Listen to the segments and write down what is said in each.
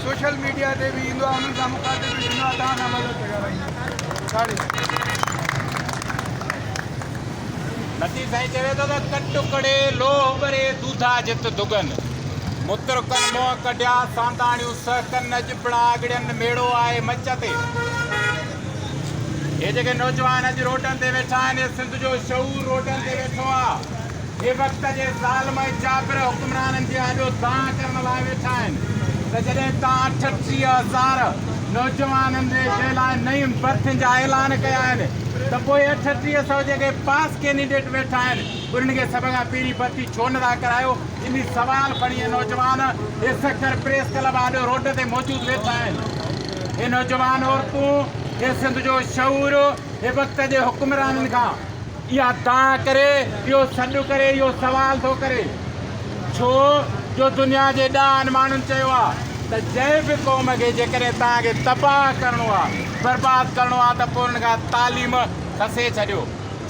Social media ते भी ईंदो आहे, उन्हनि सां मुखातिब बि थींदो आहे, तव्हां सां मदद कराईंदा साढ़े लतीफ़ साईं चवे थो त कट करे लोह भरे दूधा जित दुगन मुत्र कन मोह कढिया सांताणियूं सहकन अॼपड़ा अगड़ियन मेड़ो आहे मच ते। ये जेके नौजवान अॼु रोडनि ते वेठा आहिनि, सिंध जो शऊर रोडनि ते वेठो आहे। हे वक़्त जे ज़ालिम जाबिर हुक्मराननि जे आॾो दांह करण लाइ वेठा आहिनि त जॾहिं तव्हां 38,000 नौजवाननि जे लाइ नई भर्तियुनि जा ऐलान कया आहिनि त पोइ 3800 जेके पास कैंडिडेट वेठा आहिनि उन्हनि खे सभ खां पहिरीं भर्ती छो नथा करायो? इन सवाल खणी नौजवान हे सखर प्रेस क्लब आॾो रोड ते मौजूदु वेठा आहिनि। हे नौजवान औरतूं, हे सिंध जो शऊर हे वक़्त जे हुक्मराननि खां इहा दांह करे, इहो सॾु करे, इहो सवाल थो करे। छो जो दुनिया जे ॾहनि माण्हुनि चयो आहे त जंहिं बि क़ौम खे जेकॾहिं तव्हांखे तबाह करिणो आहे, बर्बाद करिणो आहे त पोइ उन्हनि खां तालीम खसे छॾियो।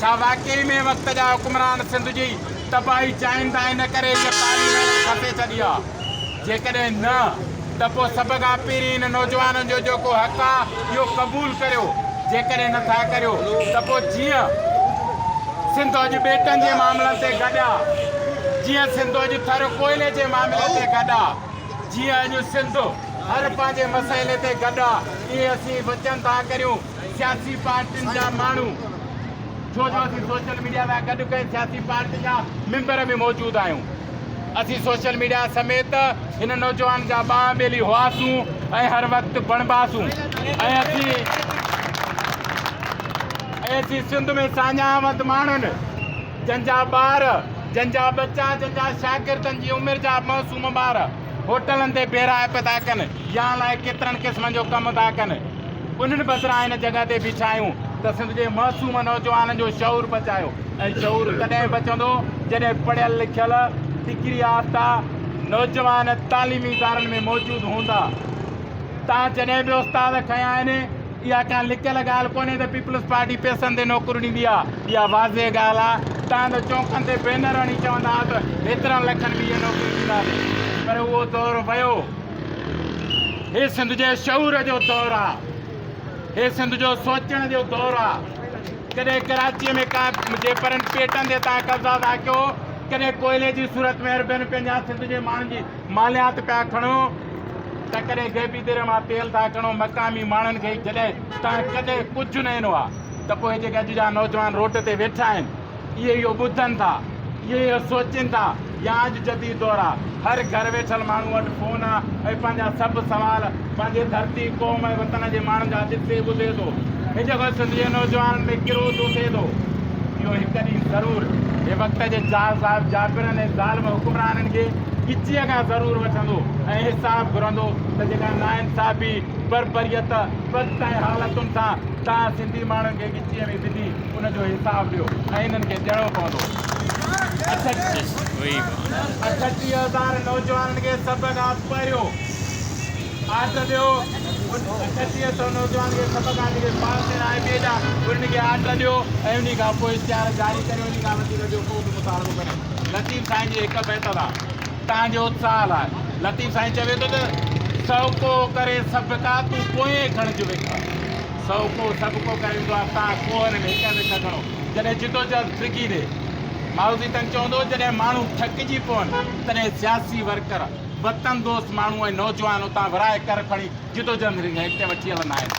छा वाक़ई में वक़्त जा हुक्मरान सिंध जी तबाही चाहिनि था, इन करे इहा तालीम खसे छॾी आहे? जेकॾहिं न त पोइ सभ खां पहिरीं इन नौजवाननि जो जेको हक़ आहे इहो क़बूल करियो। जेकॾहिं नथा करियो त पोइ जीअं सिंध अॼु ॿेटनि जे मामलनि ते गॾु आहे, जीअं सिंध अॼु थर कोयले जे मामले ते गॾु आहे, जीअं अॼु सिंध हर पंहिंजे मसइले ते गॾु आहे, इहे असीं वचन था करियूं सियासी पार्टियुनि जा माण्हू। छो जो असीं सोशल मीडिया सां गॾु कंहिं सियासी पार्टी जा मेंबर बि मौजूदु आहियूं। असीं सोशल मीडिया समेत हिन नौजवान जा ॿाह ॿेली हुआसूं ऐं हर वक़्तु बणबासूं। ऐं असीं सिंध में साञावत माण्हुनि जंहिंजा ॿार, जंहिंजा बच्चा, जंहिंजा शागिर्दनि जी उमिरि जा मासूम ॿार होटलनि ते बेराइप था कनि या लाइ केतिरनि क़िस्मनि जो कमु था कनि, उन्हनि बदिरां हिन जॻह ते बीठा आहियूं त सिंध जे मासूम नौजवाननि जो शऊर बचायो। ऐं शऊर कॾहिं बचंदो जॾहिं पढ़ियल लिखियल डिग्री याफ़्ता नौजवान तालीमी इदारनि में मौजूदु हूंदा। तव्हां जॾहिं बि उस्ताद खया आहिनि, इहा का लिखियल ॻाल्हि कोन्हे त पीपल्स पार्टी पैसनि ते नौकरियूं ॾींदी आहे। इहा वाज़े ॻाल्हि आहे। तव्हां त चौंकनि ते बैनर हणी चवंदा त हेतिरनि लखनि में इहे नौकरियूं ॾींदासीं, पर उहो दौरु वियो। हे सिंध जे शऊर जो दौरु आहे, हे सिंध जो सोचण जो दौरु आहे। कॾहिं कराचीअ में का जे परनि पेटनि ते तव्हां कब्ज़ा था कयो, कॾहिं कोयले जी सूरत में अरबनि पंहिंजा सिंध जे माण्हुनि जी मालियात पिया खणो, त कॾहिं गैबी देर मां तेल था खणो मक़ामी माण्हुनि खे। जॾहिं तव्हां कॾहिं कुझु न ॾिनो आहे त पोइ जेके अॼु जा नौजवान रोड ते वेठा आहिनि, इहे इहो ॿुधनि था, इहे इहो सोचनि था। या अॼु जदीद दौरु आहे, हर घर वेठल माण्हू वटि फ़ोन आहे ऐं पंहिंजा सभु सवाल पंहिंजे धरती क़ौम ऐं वतन जे माण्हुनि जा ॾिसे ॿुधे थो। हे जेको सिंध जे नौजवाननि में किरो थो थिए थो, इहो हिकु ॾींहुं ज़रूरु हे वक़्त जे जाबिरनि ऐं ज़ालिम हुक्मराननि खे गिचीअ खां ज़रूरु वठंदो ऐं हिसाब घुरंदो त जेका नाइंसाफ़ी, बर्बरियत, वक़्त ऐं हालतुनि सां तव्हां सिंधी माण्हुनि खे गिचीअ में विधी उनजो हिसाब ॾियो ऐं इन्हनि खे ॾियणो पवंदो। 38,000 नौजवाननि खे सभ खां पहिरियों आर्ट ॾियो। 3800 नौजवान खे सभ खां जेके पास थियण आहे ॿिए जा उन्हनि खे आर्ट ॾियो ऐं उन खां पोइ इश्तिहार जारी करियो। उन खां वधीक ॿियो को बि मुतालबो करे। लतीफ़ साईं जी हिकु बैत आहे, तव्हांजो उत्साह आहे। लतीफ़ साईं चवे थो त सौको करे सभु का तूं पोइ खणिज वेठ। सौको सभु को करे ईंदो आहे, तव्हां कोहनि में हिकु वेठ खणो। जॾहिं जिदोजहद फिकी ॾे माउज़ी तंग चवंदो, जॾहिं माण्हू थकिजी पवनि तॾहिं सियासी वर्कर, वतन दोस्त माण्हू ऐं नौजवान उतां विराए कर खणी जिदोजहद हिते वठी हलंदा आहिनि।